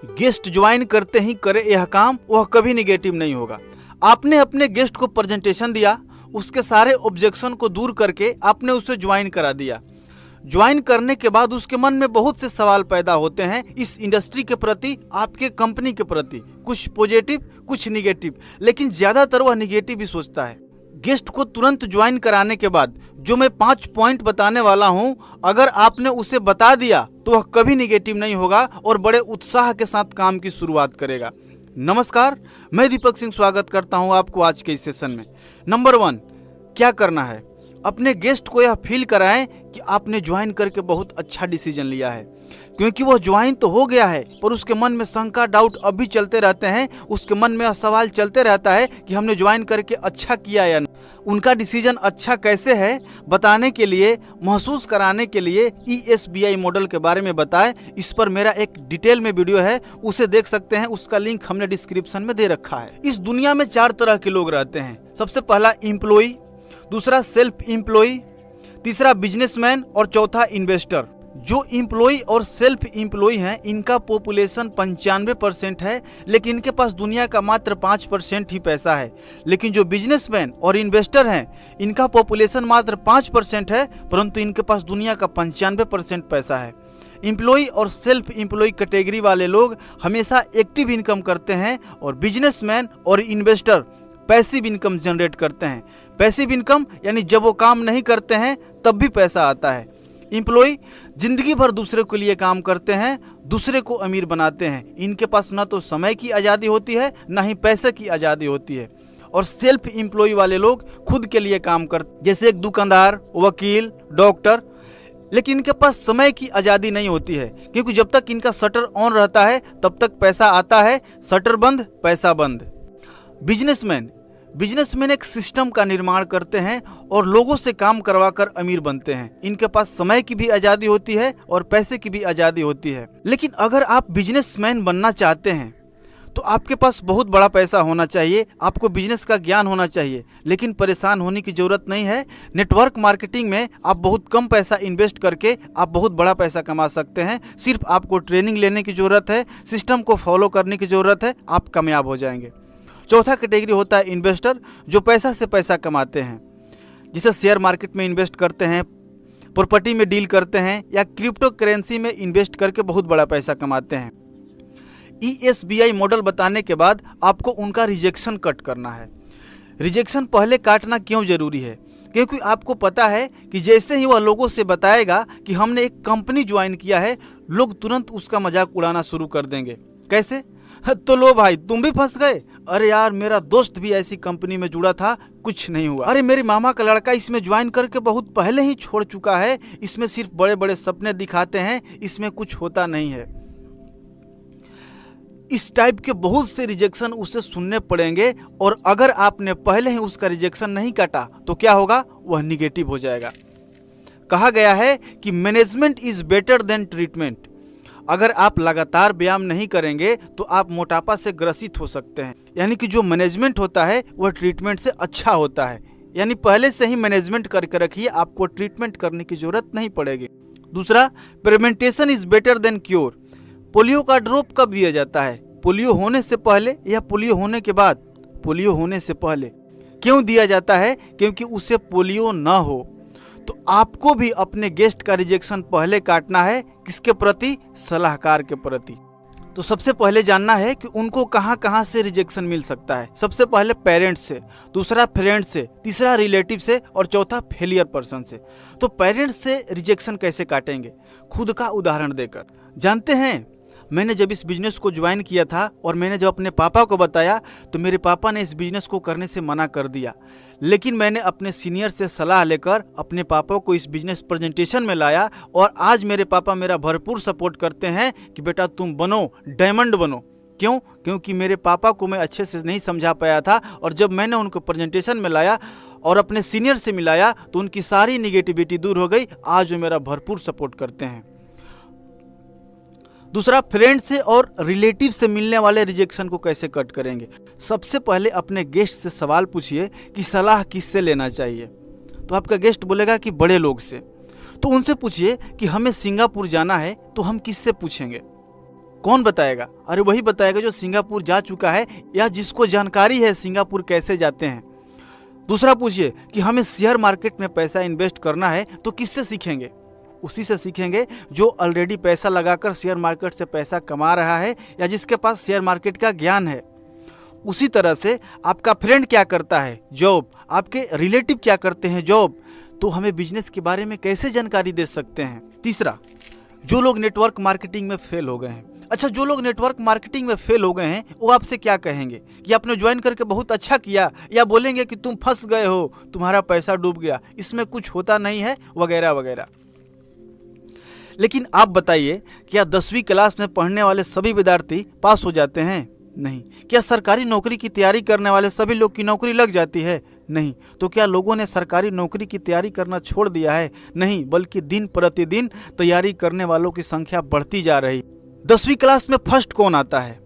Guest join करते ही करे यह काम, वह कभी निगेटिव नहीं होगा। आपने अपने गेस्ट को प्रेजेंटेशन दिया, उसके सारे ऑब्जेक्शन को दूर करके आपने उसे ज्वाइन करा दिया। ज्वाइन करने के बाद उसके मन में बहुत से सवाल पैदा होते हैं इस इंडस्ट्री के प्रति, आपके कंपनी के प्रति, कुछ पॉजिटिव कुछ निगेटिव, लेकिन ज्यादातर वह निगेटिव ही सोचता है। गेस्ट को तुरंत ज्वाइन कराने के बाद जो मैं 5 पॉइंट बताने वाला हूं, अगर आपने उसे बता दिया तो वह कभी निगेटिव नहीं होगा और बड़े उत्साह के साथ काम की शुरुआत करेगा। नमस्कार, मैं दीपक सिंह स्वागत करता हूं आपको आज के इस सेशन में। नंबर 1, क्या करना है? अपने गेस्ट को यह फील कराएं कि आपने ज्वाइन करके बहुत अच्छा डिसीजन लिया है, क्योंकि वह ज्वाइन तो हो गया है पर उसके मन में शंका, डाउट अब भी चलते रहते हैं। उसके मन में सवाल चलते रहता है कि हमने ज्वाइन करके अच्छा किया या नहीं। उनका डिसीजन अच्छा कैसे है बताने के लिए, महसूस कराने के लिए ESBI मॉडल के बारे में बताएं। इस पर मेरा एक डिटेल में वीडियो है, उसे देख सकते हैं, उसका लिंक हमने डिस्क्रिप्शन में दे रखा है। इस दुनिया में 4 तरह के लोग रहते हैं। सबसे पहला एम्प्लॉई, दूसरा सेल्फ एम्प्लॉई, तीसरा बिजनेसमैन और चौथा इन्वेस्टर। जो एम्प्लॉई और सेल्फ एम्प्लॉई हैं, इनका पॉपुलेशन 95% है, लेकिन इनके पास दुनिया का मात्र 5% ही पैसा है। लेकिन जो बिजनेसमैन और इन्वेस्टर हैं, इनका पॉपुलेशन मात्र 5% है, परंतु इनके पास दुनिया का 95% पैसा है। एम्प्लॉई और सेल्फ एम्प्लॉई कैटेगरी वाले लोग हमेशा एक्टिव इनकम करते हैं और बिजनेसमैन और इन्वेस्टर पैसिव इनकम जनरेट करते हैं। पैसिव इनकम यानी जब वो काम नहीं करते हैं तब भी पैसा आता है। एम्प्लॉय जिंदगी भर दूसरे के लिए काम करते हैं, दूसरे को अमीर बनाते हैं। इनके पास न तो समय की आज़ादी होती है, न ही पैसे की आज़ादी होती है। और सेल्फ एम्प्लॉय वाले लोग खुद के लिए काम करते, जैसे एक दुकानदार, वकील, डॉक्टर, लेकिन इनके पास समय की आज़ादी नहीं होती है, क्योंकि जब तक इनका शटर ऑन रहता है तब तक पैसा आता है, शटर बंद पैसा बंद। बिजनेसमैन एक सिस्टम का निर्माण करते हैं और लोगों से काम करवाकर अमीर बनते हैं। इनके पास समय की भी आज़ादी होती है और पैसे की भी आज़ादी होती है। लेकिन अगर आप बिजनेसमैन बनना चाहते हैं तो आपके पास बहुत बड़ा पैसा होना चाहिए, आपको बिजनेस का ज्ञान होना चाहिए। लेकिन परेशान होने की जरूरत नहीं है। नेटवर्क मार्केटिंग में आप बहुत कम पैसा इन्वेस्ट करके आप बहुत बड़ा पैसा कमा सकते हैं। सिर्फ आपको ट्रेनिंग लेने की जरूरत है, सिस्टम को फॉलो करने की जरूरत है, आप कामयाब हो जाएंगे। चौथा कैटेगरी होता है इन्वेस्टर, जो पैसा से पैसा कमाते हैं, जिसे शेयर मार्केट में इन्वेस्ट करते हैं, प्रॉपर्टी में डील करते हैं या क्रिप्टो करेंसी में इन्वेस्ट करके बहुत बड़ा पैसा कमाते हैं। ESBI मॉडल बताने के बाद आपको उनका रिजेक्शन कट करना है। रिजेक्शन पहले काटना क्यों जरूरी है? क्योंकि आपको पता है कि जैसे ही वह लोगों से बताएगा कि हमने एक कंपनी ज्वाइन किया है, लोग तुरंत उसका मजाक उड़ाना शुरू कर देंगे। कैसे? तो लो भाई, तुम भी फंस गए। अरे यार, मेरा दोस्त भी ऐसी कंपनी में जुड़ा था, कुछ नहीं हुआ। अरे मेरे मामा का लड़का इसमें ज्वाइन करके बहुत पहले ही छोड़ चुका है, इसमें सिर्फ बड़े बड़े सपने दिखाते हैं, इसमें कुछ होता नहीं है। इस टाइप के बहुत से रिजेक्शन उसे सुनने पड़ेंगे और अगर आपने पहले ही उसका रिजेक्शन नहीं काटा तो क्या होगा? वह निगेटिव हो जाएगा। कहा गया है कि management is better than treatment. अगर आप लगातार व्यायाम नहीं करेंगे तो आप मोटापा से ग्रसित हो सकते हैं। यानी कि जो मैनेजमेंट होता है वह ट्रीटमेंट से अच्छा होता है। यानी पहले से ही मैनेजमेंट करके रखिए, आपको ट्रीटमेंट करने की जरूरत नहीं पड़ेगी। दूसरा, prevention is better than cure. Polio का ड्रॉप कब दिया जाता है? पोलियो होने से पहले या पोलियो होने के बाद? पोलियो होने से पहले। क्यों दिया जाता है? क्योंकि उसे पोलियो ना हो। तो आपको भी अपने गेस्ट का रिजेक्शन पहले काटना है। किसके प्रति? सलाहकार के प्रति। तो सबसे पहले जानना है कि उनको कहां कहां से रिजेक्शन मिल सकता है। सबसे पहले पेरेंट्स से, दूसरा फ्रेंड से, तीसरा रिलेटिव से और चौथा फेलियर पर्सन से। तो पेरेंट्स से रिजेक्शन कैसे काटेंगे? खुद का उदाहरण देकर। जानते हैं, मैंने जब इस बिजनेस को ज्वाइन किया था और मैंने जब अपने पापा को बताया तो मेरे पापा ने इस बिजनेस को करने से मना कर दिया। लेकिन मैंने अपने सीनियर से सलाह लेकर अपने पापा को इस बिजनेस प्रेजेंटेशन में लाया और आज मेरे पापा मेरा भरपूर सपोर्ट करते हैं कि बेटा तुम बनो, डायमंड बनो। क्यों? क्योंकि मेरे पापा को मैं अच्छे से नहीं समझा पाया था और जब मैंने उनको प्रेजेंटेशन में लाया और अपने सीनियर से मिलाया तो उनकी सारी निगेटिविटी दूर हो गई। आज वो मेरा भरपूर सपोर्ट करते हैं। दूसरा, फ्रेंड से और रिलेटिव से मिलने वाले रिजेक्शन को कैसे कट करेंगे? सबसे पहले अपने गेस्ट से सवाल पूछिए कि सलाह किससे लेना चाहिए। तो आपका गेस्ट बोलेगा कि बड़े लोग से। तो उनसे पूछिए कि हमें सिंगापुर जाना है तो हम किससे पूछेंगे। कौन बताएगा? अरे वही बताएगा जो सिंगापुर जा चुका है या जिसको जानकारी है सिंगापुर कैसे जाते हैं। दूसरा पूछिए कि हमें शेयर मार्केट में पैसा इन्वेस्ट करना है तो किससे सीखेंगे? उसी से सीखेंगे जो ऑलरेडी पैसा लगाकर शेयर मार्केट से पैसा कमा रहा है या जिसके पास शेयर मार्केट का ज्ञान है। उसी तरह से आपका फ्रेंड क्या करता है, जॉब, आपके रिलेटिव क्या करते हैं, जॉब, तो हमें बिजनेस के बारे में कैसे जानकारी दे सकते हैं। तीसरा, जो लोग नेटवर्क मार्केटिंग में फेल हो गए हैं। अच्छा, जो लोग नेटवर्क मार्केटिंग में फेल हो गए हैं वो आपसे क्या कहेंगे कि आपने ज्वाइन करके बहुत अच्छा किया, या बोलेंगे कि तुम फंस गए हो, तुम्हारा पैसा डूब गया, इसमें कुछ होता नहीं है, वगैरह वगैरह। लेकिन आप बताइए, क्या 10वीं क्लास में पढ़ने वाले सभी विद्यार्थी पास हो जाते हैं? नहीं। क्या सरकारी नौकरी की तैयारी करने वाले सभी लोग की नौकरी लग जाती है? नहीं। तो क्या लोगों ने सरकारी नौकरी की तैयारी करना छोड़ दिया है? नहीं, बल्कि दिन प्रतिदिन तैयारी करने वालों की संख्या बढ़ती जा रही। 10वीं क्लास में फर्स्ट कौन आता है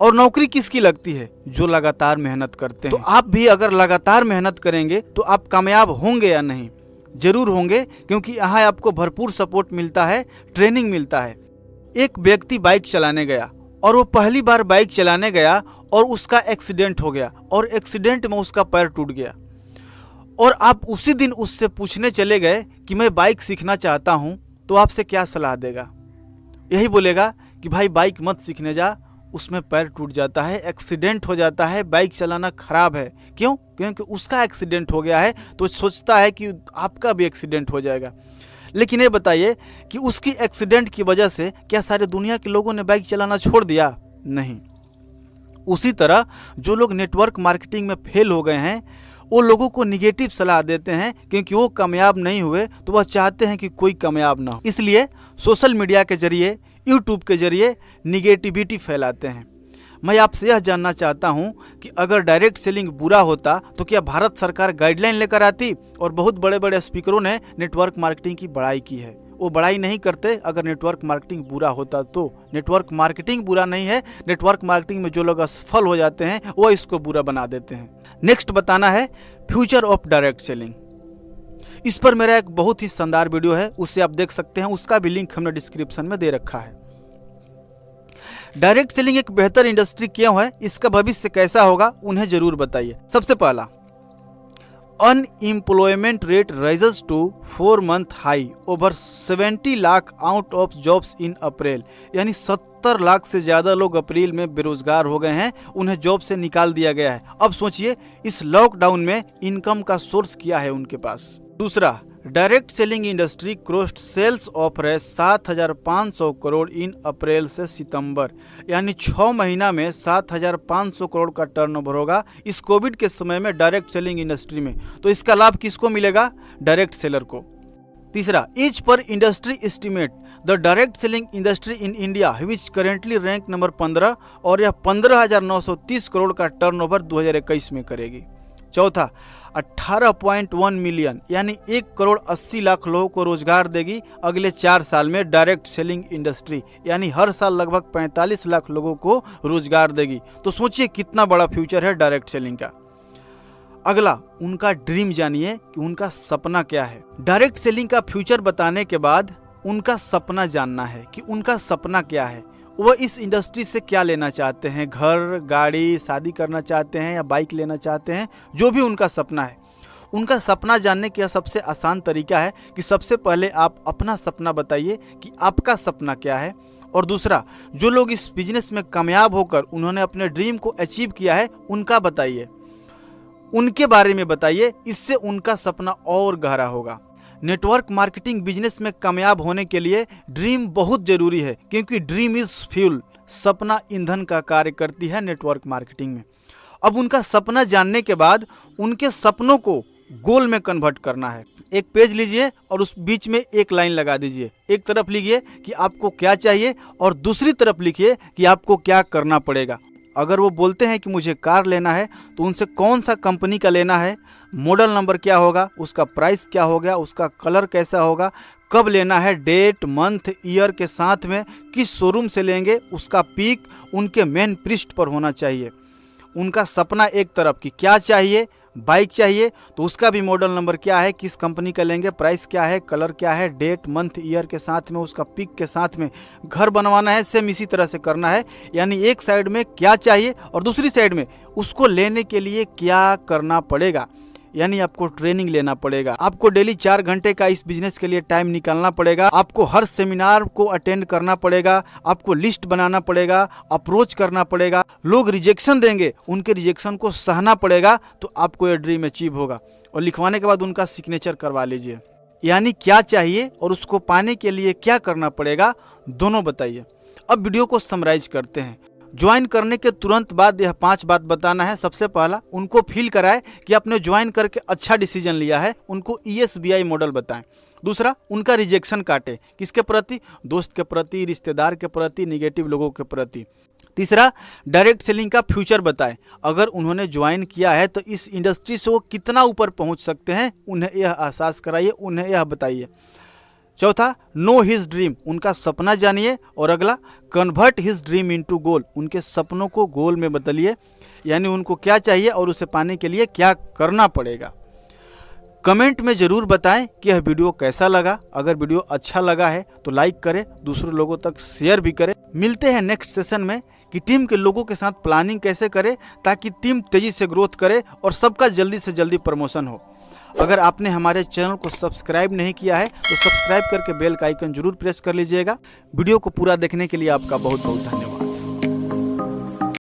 और नौकरी किसकी लगती है? जो लगातार मेहनत करते हैं। तो आप भी अगर लगातार मेहनत करेंगे तो आप कामयाब होंगे या नहीं? जरूर होंगे, क्योंकि यहाँ आपको भरपूर सपोर्ट मिलता है, ट्रेनिंग मिलता है। एक व्यक्ति बाइक चलाने गया और वो पहली बार बाइक चलाने गया और उसका एक्सीडेंट हो गया और एक्सीडेंट में उसका पैर टूट गया, और आप उसी दिन उससे पूछने चले गए कि मैं बाइक सीखना चाहता हूँ, तो आपसे क्या सलाह देगा? यही बोलेगा कि भाई बाइक मत सीखने जा, उसमें पैर टूट जाता है, एक्सीडेंट हो जाता है, बाइक चलाना खराब है। क्यों? क्योंकि उसका एक्सीडेंट हो गया है तो सोचता है कि आपका भी एक्सीडेंट हो जाएगा। लेकिन ये बताइए कि उसकी एक्सीडेंट की वजह से क्या सारे दुनिया के लोगों ने बाइक चलाना छोड़ दिया? नहीं। उसी तरह जो लोग नेटवर्क मार्केटिंग में फेल हो गए हैं वो लोगों को निगेटिव सलाह देते हैं, क्योंकि वो कामयाब नहीं हुए तो वह चाहते हैं कि कोई कामयाब ना हो। इसलिए सोशल मीडिया के जरिए, यूट्यूब के जरिए निगेटिविटी फैलाते हैं। मैं आपसे यह जानना चाहता हूं कि अगर डायरेक्ट सेलिंग बुरा होता तो क्या भारत सरकार गाइडलाइन लेकर आती और बहुत बड़े बड़े स्पीकरों ने नेटवर्क मार्केटिंग की बड़ाई की है? वो बड़ाई नहीं करते अगर नेटवर्क मार्केटिंग बुरा होता तो। नेटवर्क मार्केटिंग बुरा नहीं है, नेटवर्क मार्केटिंग में जो लोग असफल हो जाते हैं वो इसको बुरा बना देते हैं। नेक्स्ट बताना है फ्यूचर ऑफ डायरेक्ट सेलिंग। इस पर मेरा एक बहुत ही शानदार वीडियो है, उससे आप देख सकते हैं, उसका भी लिंक हमने डिस्क्रिप्शन में दे रखा है। डायरेक्ट सेलिंग एक बेहतर इंडस्ट्री क्यों है, इसका भविष्य कैसा होगा, उन्हें जरूर बताइए। सबसे पहला, unemployment rate rises to 4 month high, over 70 lakh out of jobs in April. यानी 70 लाख से ज्यादा लोग अप्रैल में बेरोजगार हो गए हैं, उन्हें जॉब से निकाल दिया गया है। अब सोचिए इस लॉकडाउन में इनकम का सोर्स क्या है उनके पास। दूसरा, direct selling industry crossed sales of 7,500 crore in April से सितंबर, यानी 6 महीना में 7,500 करोड़ का टर्नओवर होगा इस कोविड के समय में डायरेक्ट सेलिंग इंडस्ट्री में। तो इसका लाभ किसको मिलेगा? डायरेक्ट सेलर को। तीसरा, ईच पर industry estimate the direct selling industry in India which currently rank number 15, और यह 15,930 करोड़ का टर्नओवर 2021 में करेगी। चौथा, 18.1 मिलियन यानी 1,80,00,000 लोगों को रोजगार देगी अगले 4 साल में डायरेक्ट सेलिंग इंडस्ट्री, यानी हर साल लगभग 45 लाख लोगों को रोजगार देगी। तो सोचिए कितना बड़ा फ्यूचर है डायरेक्ट सेलिंग का। अगला, उनका ड्रीम जानिए कि उनका सपना क्या है। डायरेक्ट सेलिंग का फ्यूचर बताने के बाद उनका सपना जानना है कि उनका सपना क्या है, वो इस इंडस्ट्री से क्या लेना चाहते हैं, घर, गाड़ी, शादी करना चाहते हैं या बाइक लेना चाहते हैं, जो भी उनका सपना है। उनका सपना जानने का सबसे आसान तरीका है कि सबसे पहले आप अपना सपना बताइए कि आपका सपना क्या है, और दूसरा, जो लोग इस बिजनेस में कामयाब होकर उन्होंने अपने ड्रीम को अचीव किया है उनका बताइए, उनके बारे में बताइए, इससे उनका सपना और गहरा होगा। नेटवर्क मार्केटिंग बिजनेस में कामयाब होने के लिए ड्रीम बहुत जरूरी है, क्योंकि ड्रीम इज फ्यूल, सपना ईंधन का कार्य करती है नेटवर्क मार्केटिंग में। अब उनका सपना जानने के बाद उनके सपनों को गोल में कन्वर्ट करना है। एक पेज लीजिए और उस बीच में एक लाइन लगा दीजिए। एक तरफ लिखिए कि आपको क्या चाहिए और दूसरी तरफ लिखिए कि आपको क्या करना पड़ेगा। अगर वो बोलते हैं कि मुझे कार लेना है तो उनसे कौन सा कंपनी का लेना है, मॉडल नंबर क्या होगा, उसका प्राइस क्या हो गया, उसका कलर कैसा होगा, कब लेना है, डेट, मंथ, ईयर के साथ में किस शोरूम से लेंगे, उसका पिक उनके मेन पृष्ठ पर होना चाहिए। उनका सपना एक तरफ कि क्या चाहिए, बाइक चाहिए तो उसका भी मॉडल नंबर क्या है, किस कंपनी का लेंगे, प्राइस क्या है, कलर क्या है, डेट मंथ ईयर के साथ में, उसका पिक के साथ में। घर बनवाना है, सेम इसी तरह से करना है। यानी एक साइड में क्या चाहिए और दूसरी साइड में उसको लेने के लिए क्या करना पड़ेगा। यानी आपको ट्रेनिंग लेना पड़ेगा, आपको डेली 4 घंटे का इस बिजनेस के लिए टाइम निकालना पड़ेगा, आपको हर सेमिनार को अटेंड करना पड़ेगा, आपको लिस्ट बनाना पड़ेगा, अप्रोच करना पड़ेगा, लोग रिजेक्शन देंगे, उनके रिजेक्शन को सहना पड़ेगा, तो आपको ये ड्रीम अचीव होगा। और लिखवाने के बाद उनका सिग्नेचर करवा लीजिए। यानी क्या चाहिए और उसको पाने के लिए क्या करना पड़ेगा, दोनों बताइए। अब वीडियो को समराइज करते हैं। ज्वाइन करने के तुरंत बाद यह 5 बात बताना है। सबसे पहला, उनको फील कराए कि आपने ज्वाइन करके अच्छा डिसीजन लिया है, उनको ESBI मॉडल बताएं। दूसरा, उनका रिजेक्शन काटे, किसके प्रति, दोस्त के प्रति, रिश्तेदार के प्रति, निगेटिव लोगों के प्रति। तीसरा, डायरेक्ट सेलिंग का फ्यूचर बताएं। अगर उन्होंने ज्वाइन किया है तो इस इंडस्ट्री से वो कितना ऊपर पहुंच सकते हैं, उन्हें यह एहसास कराइए, उन्हें यह बताइए। चौथा, नो हिज ड्रीम, उनका सपना जानिए। और अगला, कन्वर्ट हिज ड्रीम इनटू गोल, उनके सपनों को गोल में बदलिए। यानी उनको क्या चाहिए और उसे पाने के लिए क्या करना पड़ेगा। कमेंट में ज़रूर बताएं कि यह वीडियो कैसा लगा। अगर वीडियो अच्छा लगा है तो लाइक करें, दूसरे लोगों तक शेयर भी करें। मिलते हैं नेक्स्ट सेशन में कि टीम के लोगों के साथ प्लानिंग कैसे करें ताकि टीम तेज़ी से ग्रोथ करे और सबका जल्दी से जल्दी प्रमोशन हो। अगर आपने हमारे चैनल को सब्सक्राइब नहीं किया है तो सब्सक्राइब करके बेल का आइकन जरूर प्रेस कर लीजिएगा। वीडियो को पूरा देखने के लिए आपका बहुत बहुत धन्यवाद।